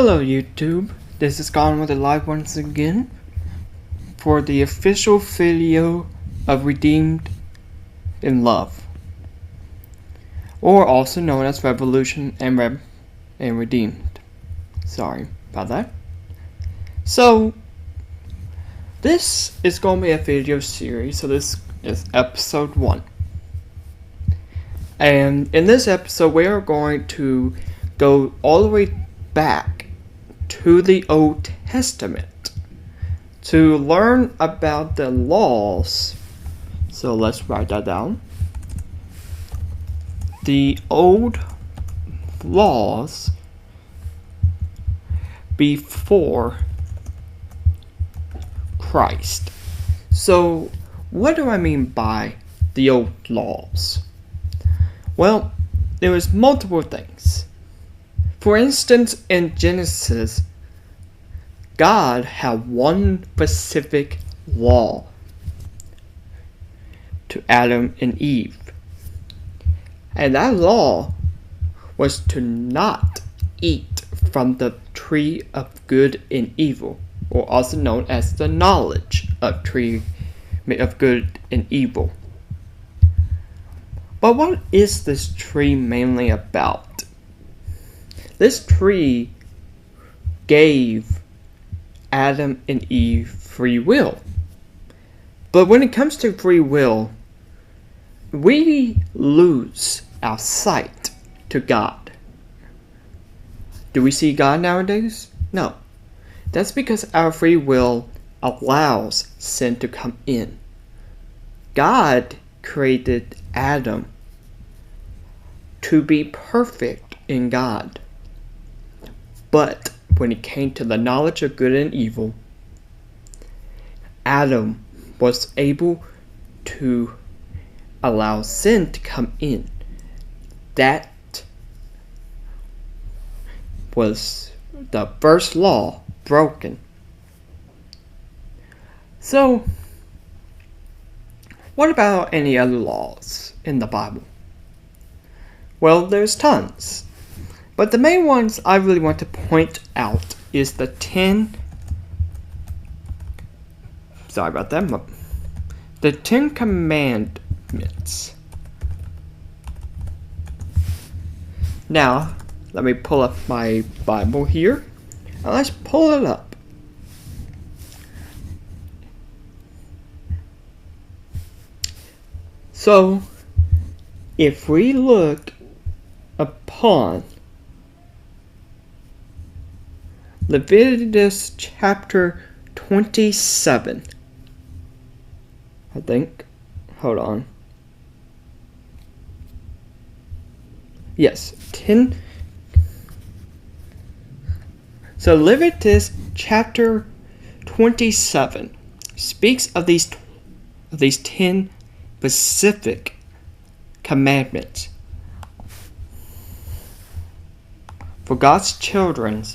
Hello YouTube, this is Gone with the Live once again for the official video of Redeemed in Love, or also known as Revolution and Redeemed. Sorry about that. So, this is going to be a video series, so this is episode 1. And in this episode we are going to go all the way back to the Old Testament to learn about the laws. So let's write that down. The old laws before Christ. So what do I mean by the old laws? Well, there was multiple things. For instance, in Genesis, God had one specific law to Adam and Eve. And that law was to not eat from the tree of good and evil, or also known as the knowledge of tree of good and evil. But what is this tree mainly about? This tree gave Adam and Eve free will. But when it comes to free will, we lose our sight to God. Do we see God nowadays? No. That's because our free will allows sin to come in. God created Adam to be perfect in God. But when it came to the knowledge of good and evil, Adam was able to allow sin to come in. That was the first law broken. So, what about any other laws in the Bible? Well, there's tons. But the main ones I really want to point out is the 10 Commandments. Now, let me pull up my Bible here. And let's pull it up. So, if we look upon Leviticus chapter 27, I think. Hold on. Yes, 10. So Leviticus chapter 27 speaks of these 10 specific commandments for God's children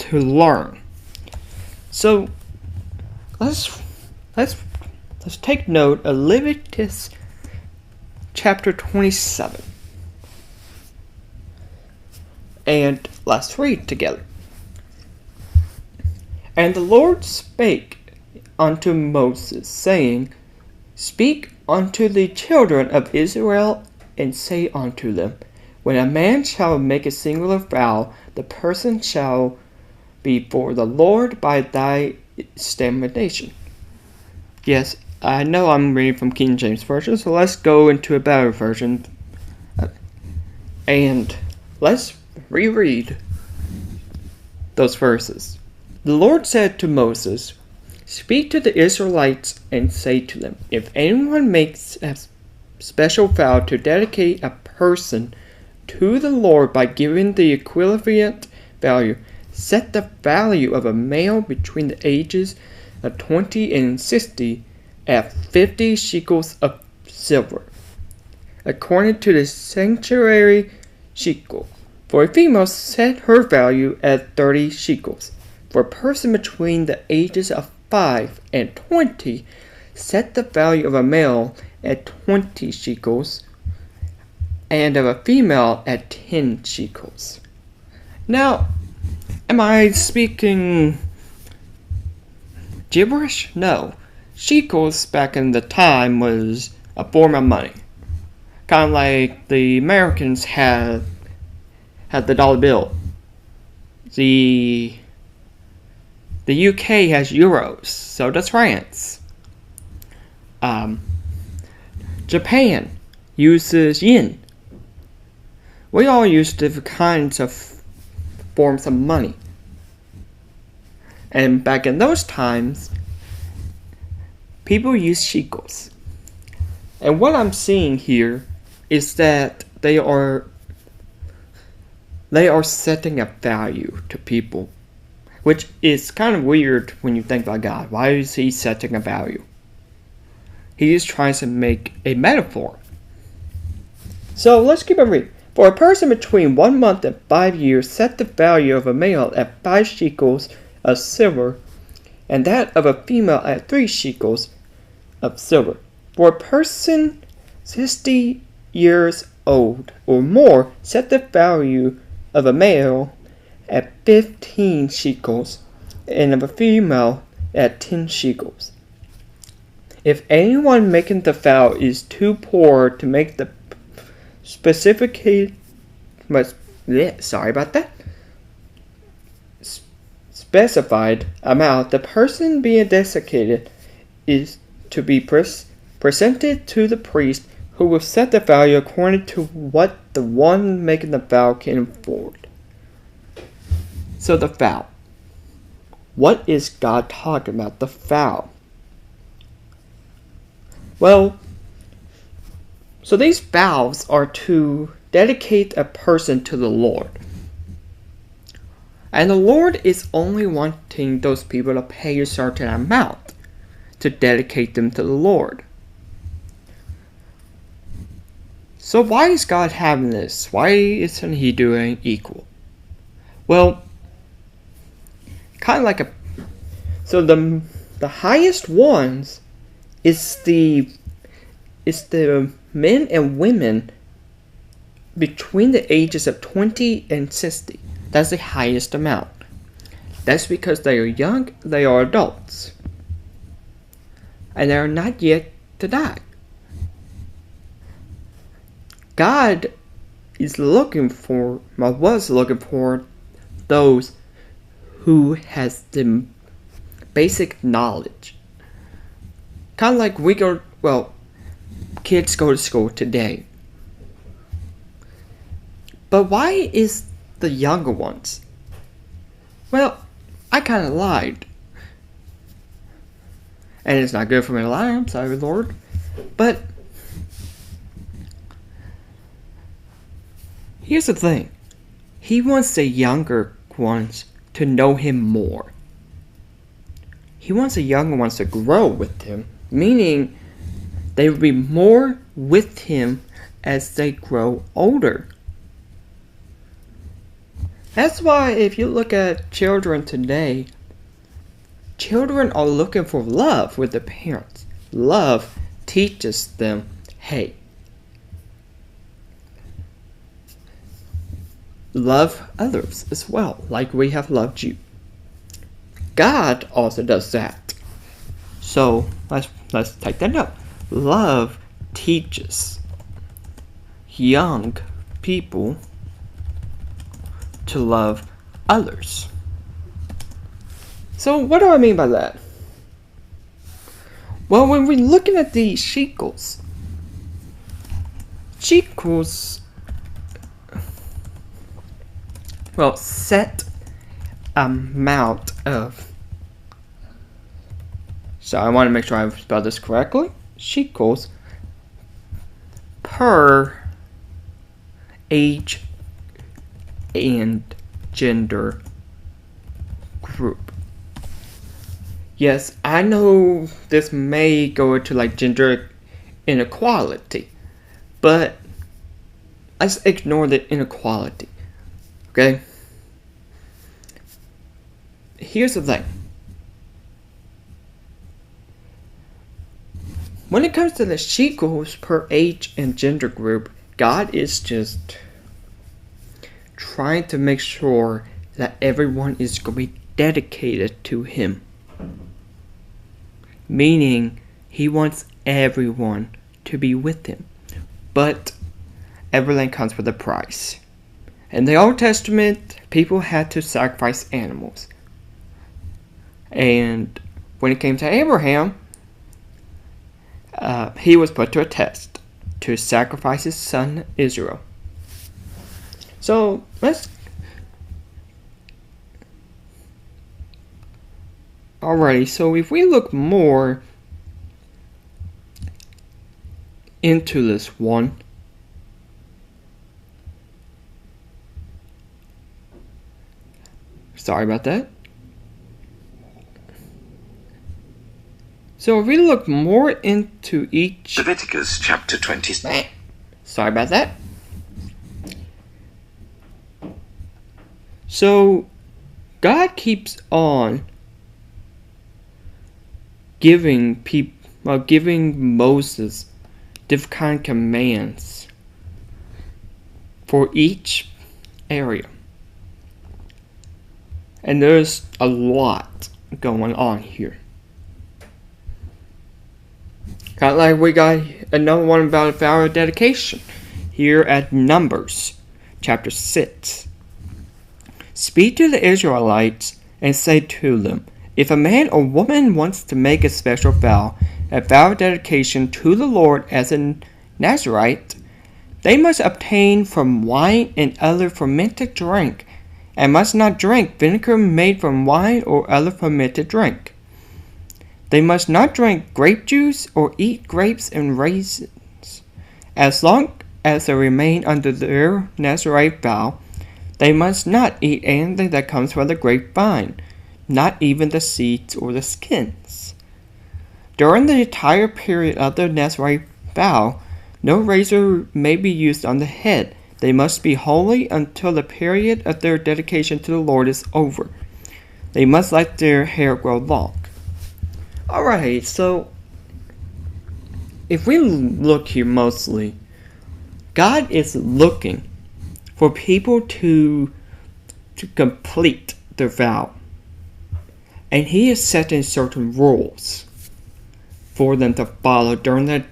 to learn. So let's take note of Leviticus chapter 27. And let's read together. And the Lord spake unto Moses, saying, Speak unto the children of Israel, and say unto them, When a man shall make a singular vow, the person shall be for the Lord by thy examination. Yes, I know I'm reading from King James Version, so let's go into a better version. And let's reread those verses. The Lord said to Moses, Speak to the Israelites and say to them, If anyone makes a special vow to dedicate a person to the Lord by giving the equivalent value, set the value of a male between the ages of 20 and 60 at 50 shekels of silver, according to the sanctuary shekel. For a female, set her value at 30 shekels. For a person between the ages of 5 and 20, set the value of a male at 20 shekels, and of a female at 10 shekels. Now, am I speaking gibberish? No. Shekels back in the time was a form of money. Kind of like the Americans had the dollar bill. The UK has euros, so does France. Japan uses yen. We all use different kinds of forms of money. And back in those times, people used shekels. And what I'm seeing here is that they are setting a value to people, which is kind of weird when you think about God. Why is he setting a value? He is trying to make a metaphor. So let's keep it reading. For a person between 1 month and 5 years, set the value of a male at 5 shekels of silver, and that of a female at 3 shekels of silver. For a person 60 years old or more, set the value of a male at 15 shekels, and of a female at 10 shekels. If anyone making the vow is too poor to make the specified amount, the person being designated is to be presented to the priest, who will set the value according to what the one making the vow can afford. So the vow. What is God talking about? The vow. Well, so these vows are to dedicate a person to the Lord. And the Lord is only wanting those people to pay a certain amount to dedicate them to the Lord. So why is God having this? Why isn't he doing equal? Well, kind of like so the highest ones is the men and women between the ages of 20 and 60. That's the highest amount. That's because they are young, they are adults. And they are not yet to die. God was looking for those who has the basic knowledge. Kind of like kids go to school today. But why is the younger ones? Well, I kind of lied. And it's not good for me to lie, I'm sorry, Lord. But here's the thing. He wants the younger ones to know him more. He wants the younger ones to grow with him, meaning they will be more with him as they grow older. That's why if you look at children today, children are looking for love with their parents. Love teaches them, hey, love others as well, like we have loved you. God also does that. So let's take that note. Love teaches young people to love others. So what do I mean by that? Well, when we're looking at the shekels set amount of, so I want to make sure I spell this correctly, shekels per age and gender group. Yes, I know this may go into like gender inequality, but let's ignore the inequality, okay? Here's the thing. When it comes to the shekels per age and gender group, God is just trying to make sure that everyone is going to be dedicated to him. Meaning, he wants everyone to be with him. But everything comes with a price. In the Old Testament, people had to sacrifice animals. And when it came to Abraham, he was put to a test to sacrifice his son Israel. So Alrighty, so if we look more into this one, sorry about that. So if we look more into each... Leviticus chapter 20. Sorry about that. So God keeps on giving Moses different kind of commands for each area. And there's a lot going on here. Kind of like we got another one about a vow of dedication here at Numbers chapter 6. Speak to the Israelites and say to them, if a man or woman wants to make a special vow, a vow of dedication to the Lord as a Nazirite, they must abstain from wine and other fermented drink, and must not drink vinegar made from wine or other fermented drink. They must not drink grape juice or eat grapes and raisins. As long as they remain under their Nazirite vow, they must not eat anything that comes from the grapevine, not even the seeds or the skins. During the entire period of the Nazirite vow, no razor may be used on the head. They must be holy until the period of their dedication to the Lord is over. They must let their hair grow long. Alright, so if we look here mostly, God is looking for people to complete their vow. And he is setting certain rules for them to follow during the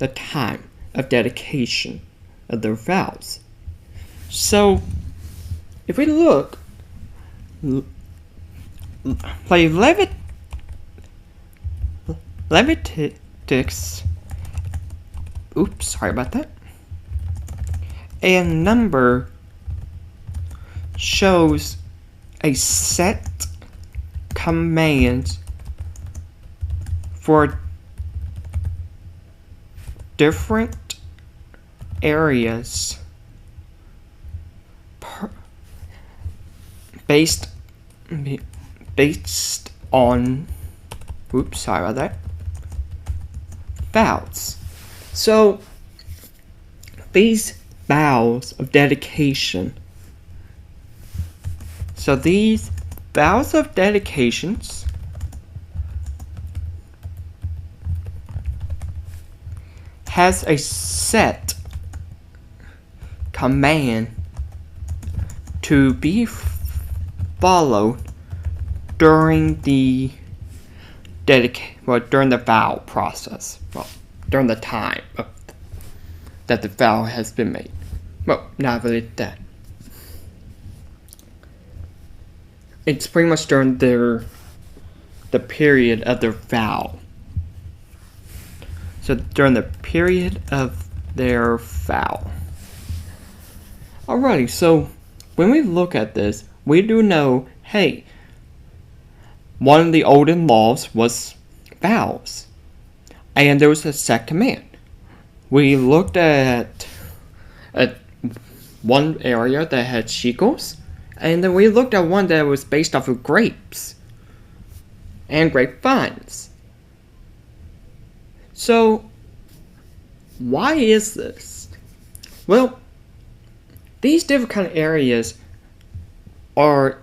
time of dedication of their vows. So, if we look, like Leviticus, oops, sorry about that, and Number shows a set commands for different areas based on sorry about that, vows. So these vows of dedication, these vows of dedications has a set command to be followed during the during the vow process. During the time that the vow has been made. Well, not really that. It's pretty much during the period of their vow. So during the period of their vow. Alrighty, so when we look at this, we do know, hey, one of the olden laws was vows. And there was a set command. We looked at one area that had shekels, and then we looked at one that was based off of grapes and grapevines. So, why is this? Well, these different kind of areas are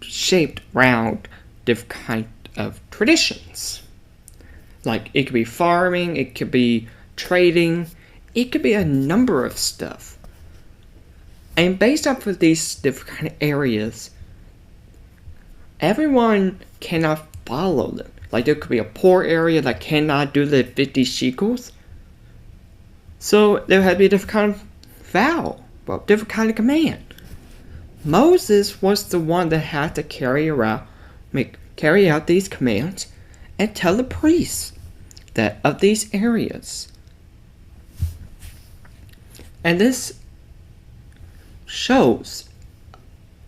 shaped around different kind of traditions. Like, it could be farming, it could be trading, it could be a number of stuff. And based off of these different kind of areas, everyone cannot follow them. Like there could be a poor area that cannot do the 50 shekels. So there had to be a different kind of vow, well, different kind of command. Moses was the one that had to carry out these commands and tell the priests that of these areas. And this shows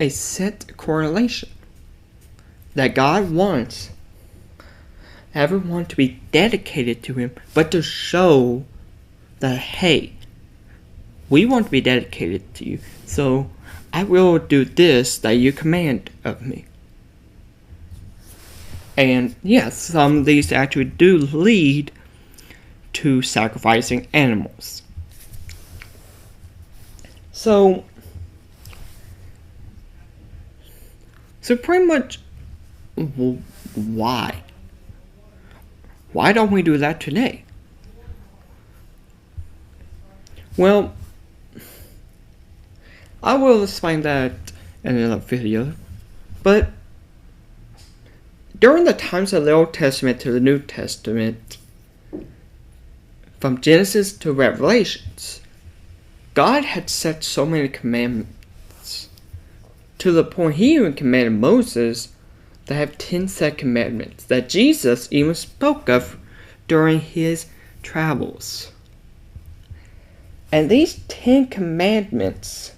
a set correlation that God wants everyone to be dedicated to Him, but to show that, hey, we want to be dedicated to you, so I will do this that you command of me. And yes, some of these actually do lead to sacrificing animals. So pretty much, why? Why don't we do that today? Well, I will explain that in another video, but during the times of the Old Testament to the New Testament, from Genesis to Revelations, God had set so many commandments to the point He even commanded Moses to have 10 set commandments that Jesus even spoke of during His travels. And these 10 commandments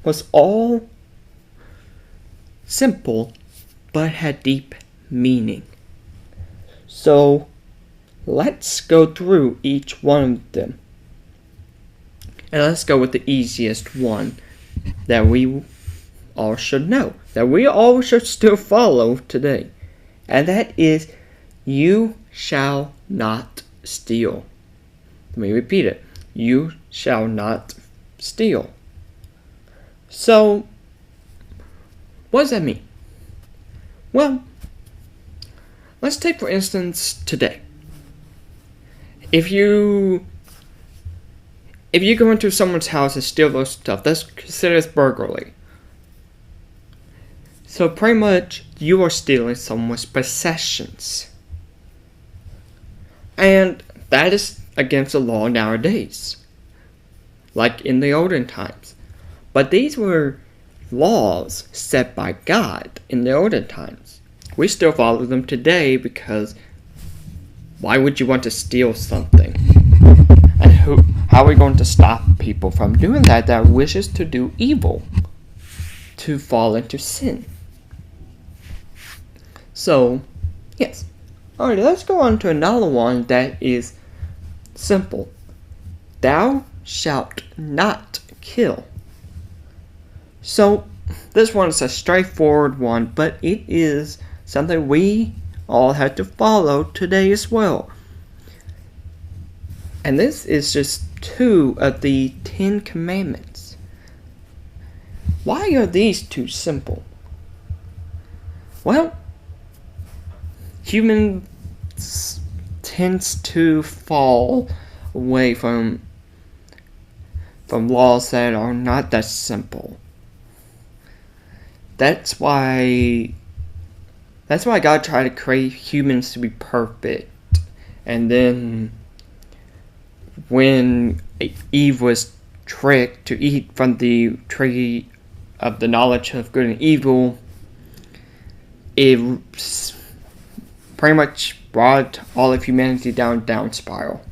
was all simple but had deep meaning. So let's go through each one of them. And let's go with the easiest one that we all should know, that we all should still follow today. And that is, you shall not steal. Let me repeat it. You shall not steal. So, what does that mean? Well, let's take for instance today. If you go into someone's house and steal their stuff, that's considered as burglary. So pretty much, you are stealing someone's possessions. And that is against the law nowadays, like in the olden times. But these were laws set by God in the olden times. We still follow them today because why would you want to steal something? And how are we going to stop people from doing that wishes to do evil, to fall into sin? So, yes. Alright, let's go on to another one that is simple. Thou shalt not kill. So, this one is a straightforward one, but it is something we all have to follow today as well. And this is just 2 of the 10 commandments. Why are these 2 simple? Well, humans tends to fall away from laws that are not that simple. That's why God tried to create humans to be perfect. And then when Eve was tricked to eat from the tree of the knowledge of good and evil, it pretty much brought all of humanity down spiral.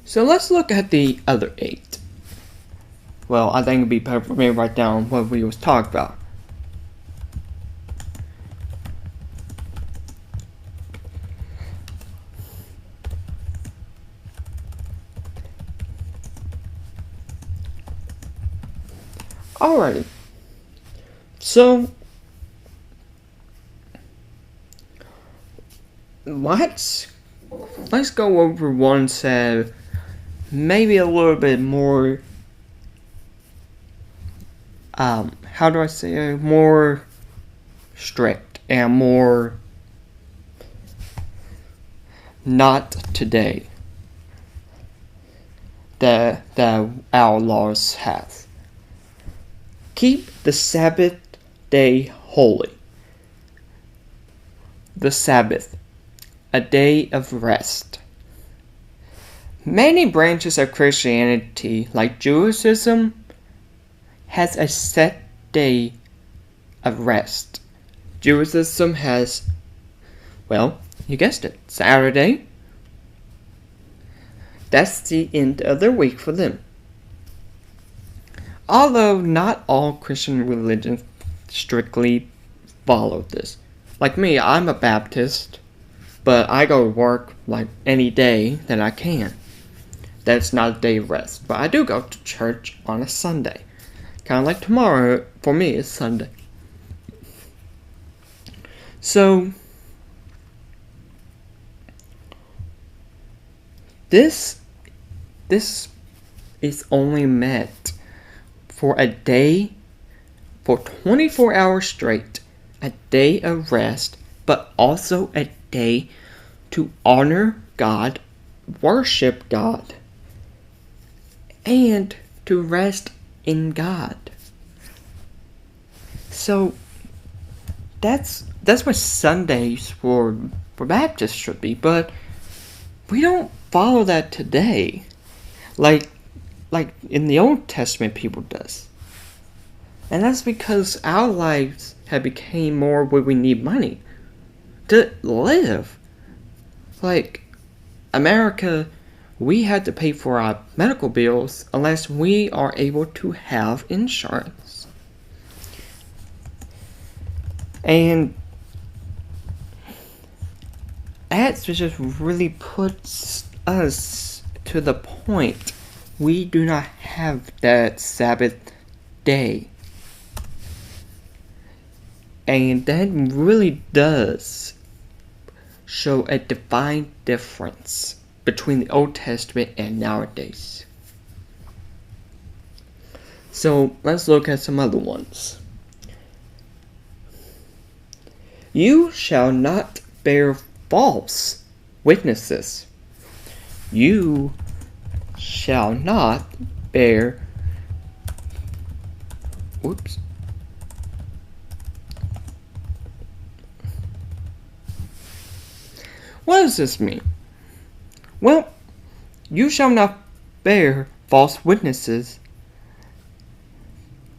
So let's look at the other 8. Well, I think it'd be better for me to write down what we was talking about. Alrighty. So let's go over ones that maybe a little bit more more strict and more not today. that our laws have. Keep the Sabbath day holy. The Sabbath, a day of rest. Many branches of Christianity, like Judaism, has a set day of rest. Judaism has, well, you guessed it, Saturday. That's the end of the week for them. Although not all Christian religions strictly follow this. Like me, I'm a Baptist, but I go to work like any day that I can. That's not a day of rest. But I do go to church on a Sunday. Kind of like tomorrow, for me, is Sunday. So, this is only meant for a day, for 24 hours straight, a day of rest, but also a day to honor God, worship God, and to rest in God. So that's what Sundays for Baptists should be, but we don't follow that today, like in the Old Testament people does. And that's because our lives have become more where we need money to live. Like America, we have to pay for our medical bills unless we are able to have insurance. And that just really puts us to the point we do not have that Sabbath day. And that really does show a defined difference between the Old Testament and nowadays. So let's look at some other ones. You shall not bear false witnesses. You shall not bear. Whoops. What does this mean? Well, you shall not bear false witnesses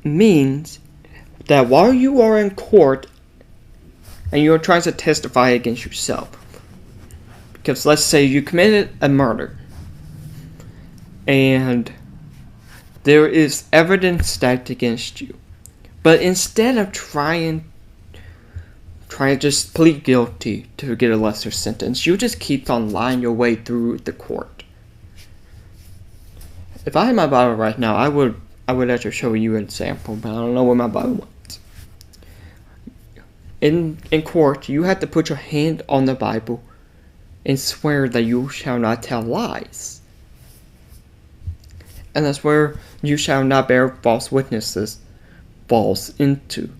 means that while you are in court and you are trying to testify against yourself, because let's say you committed a murder and there is evidence stacked against you, but instead of trying to just plead guilty to get a lesser sentence, you just keep on lying your way through the court. If I had my Bible right now, I would actually show you an example, but I don't know where my Bible went. In court, you have to put your hand on the Bible and swear that you shall not tell lies. And that's where you shall not bear false witnesses falls into,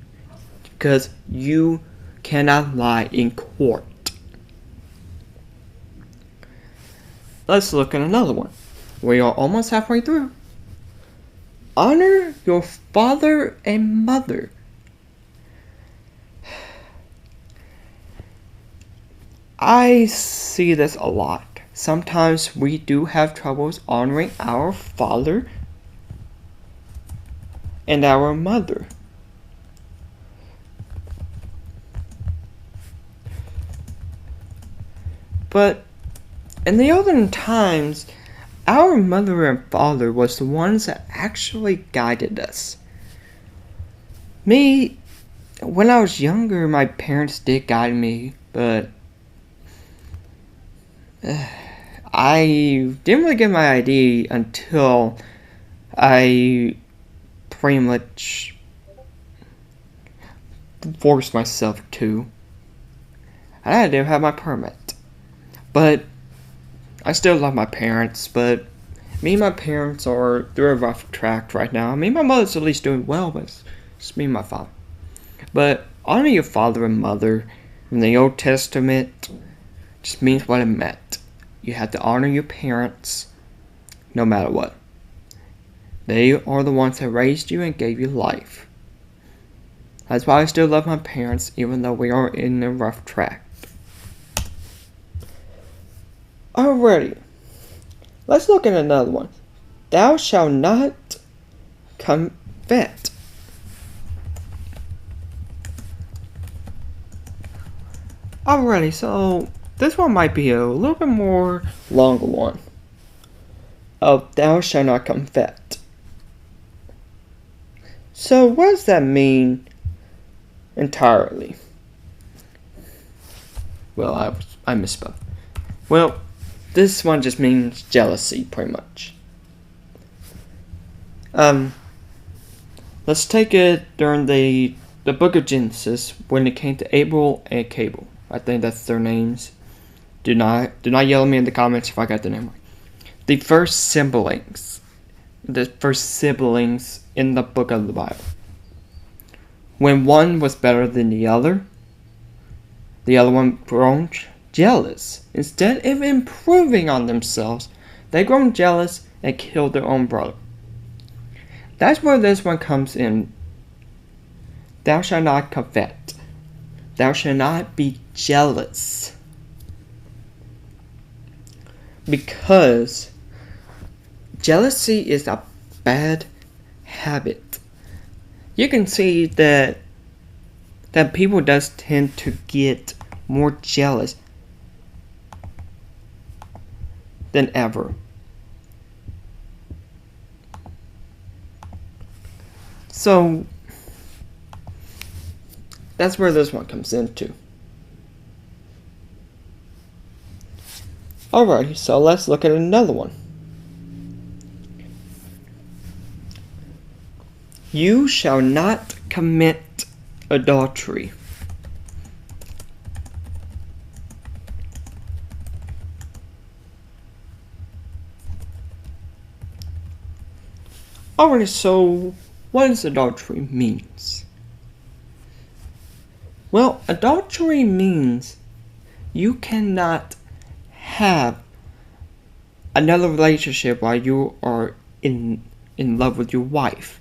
because you cannot lie in court. Let's look at another one. We are almost halfway through. Honor your father and mother. I see this a lot. Sometimes we do have troubles honoring our father and our mother. But in the olden times, our mother and father was the ones that actually guided us. Me, when I was younger, my parents did guide me, but I didn't really get my ID until I pretty much forced myself to. I didn't have my permit. But I still love my parents, but me and my parents are through a rough track right now. I mean, my mother's at least doing well, but it's me and my father. But honor your father and mother in the Old Testament just means what it meant. You have to honor your parents no matter what. They are the ones that raised you and gave you life. That's why I still love my parents, even though we are in a rough track. Alrighty, let's look at another one. Thou shalt not covet. Alrighty, so this one might be a little bit more longer one. Of thou shalt not covet. So what does that mean entirely? Well, I misspoke. Well, this one just means jealousy, pretty much. Let's take it during the book of Genesis when it came to Abel and Cabal. I think that's their names. Do not yell at me in the comments if I got the name right. The first siblings in the book of the Bible. When one was better than the other one grown jealous. Instead of improving on themselves, they grown jealous and killed their own brother. That's where this one comes in. Thou shalt not covet. Thou shalt not be jealous. Because jealousy is a bad habit. You can see that people does tend to get more jealous than ever. So that's where this one comes into. Alright, so let's look at another one. You shall not commit adultery. Alright, so what does adultery means? Well, adultery means you cannot have another relationship while you are in love with your wife.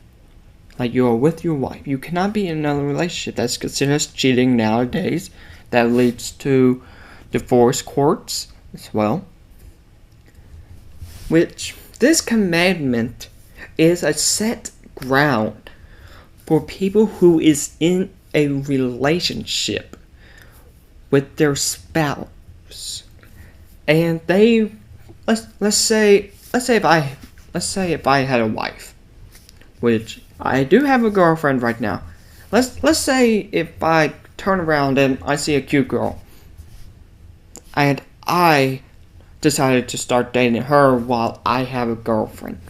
Like you are with your wife. You cannot be in another relationship. That's considered cheating nowadays. That leads to divorce courts as well. Which this commandment is a set ground for people who is in a relationship with their spouse. And they let's say if I had a wife, which I do have a girlfriend right now. Let's say if I turn around and I see a cute girl and I decided to start dating her while I have a girlfriend.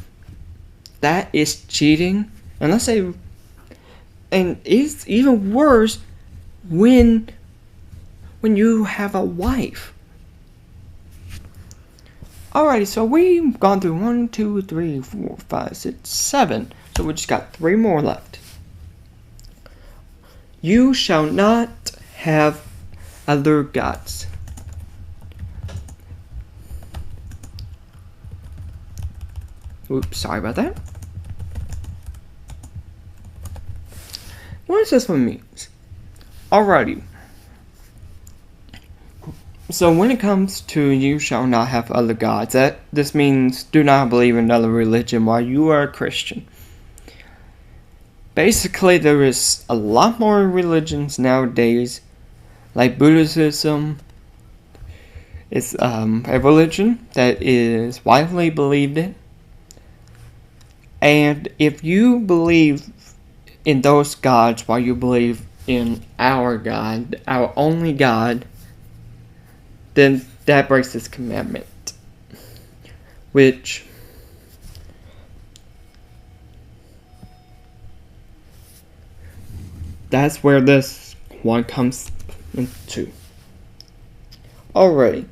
That is cheating. And let's say, and it's even worse when you have a wife. Alrighty, so we've gone through 1, 2, 3, 4, 5, 6, 7. So we just got 3 more left. You shall not have other gods. Oops, sorry about that. What does this one mean? Alrighty. So when it comes to you shall not have other gods, this means do not believe in another religion while you are a Christian. Basically, there is a lot more religions nowadays, like Buddhism. It's a religion that is widely believed in. And if you believe in those gods while you believe in our God, our only God, then that breaks this commandment. Which that's where this one comes into. Alrighty.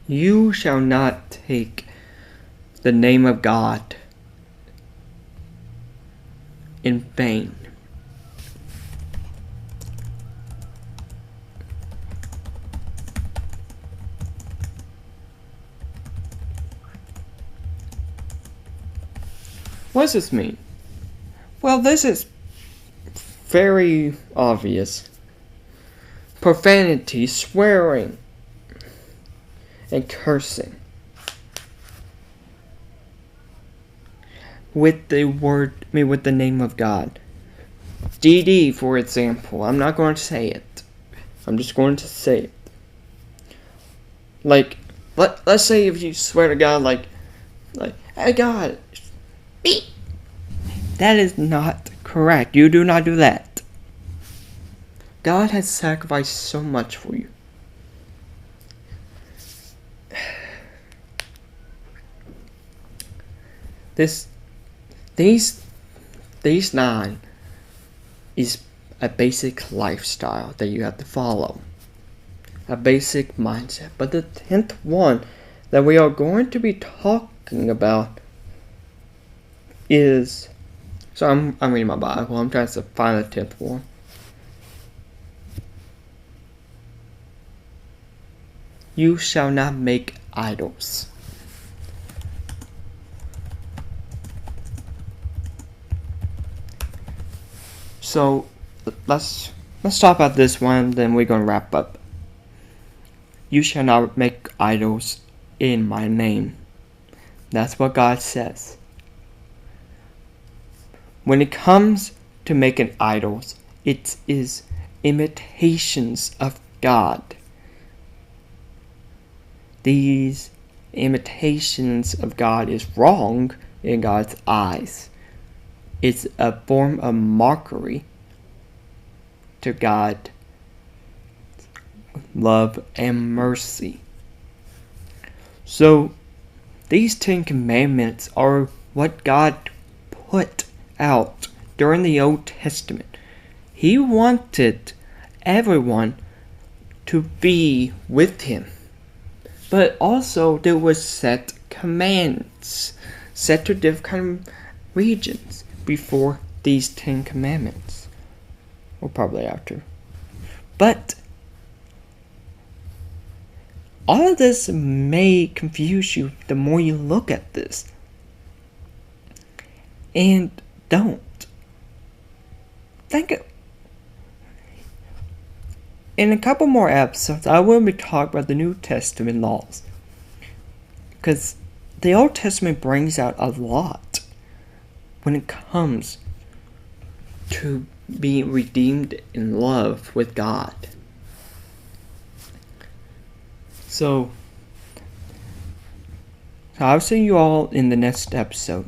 You shall not take the name of God in vain. What does this mean? Well, this is very obvious. Profanity, swearing, and cursing. With the name of God. DD, for example. I'm not going to say it. I'm just going to say it. Like, let's say if you swear to God, like, hey God, beep. That is not correct. You do not do that. God has sacrificed so much for you. These 9 is a basic lifestyle that you have to follow. A basic mindset. But the 10th one that we are going to be talking about is... So I'm reading my Bible. I'm trying to find the 10th one. You shall not make idols. So let's talk about this one, then we're gonna wrap up. You shall not make idols in my name. That's what God says. When it comes to making idols, it is imitations of God. These imitations of God is wrong in God's eyes. It's a form of mockery to God, love and mercy. So these 10 commandments are what God put out during the Old Testament. He wanted everyone to be with him. But also there were set commands set to different regions before these 10 commandments. Or probably after. But all of this may confuse you the more you look at this. And don't. In a couple more episodes, I will be talking about the New Testament laws. Because the Old Testament brings out a lot when it comes to being redeemed in love with God. So I'll see you all in the next episode.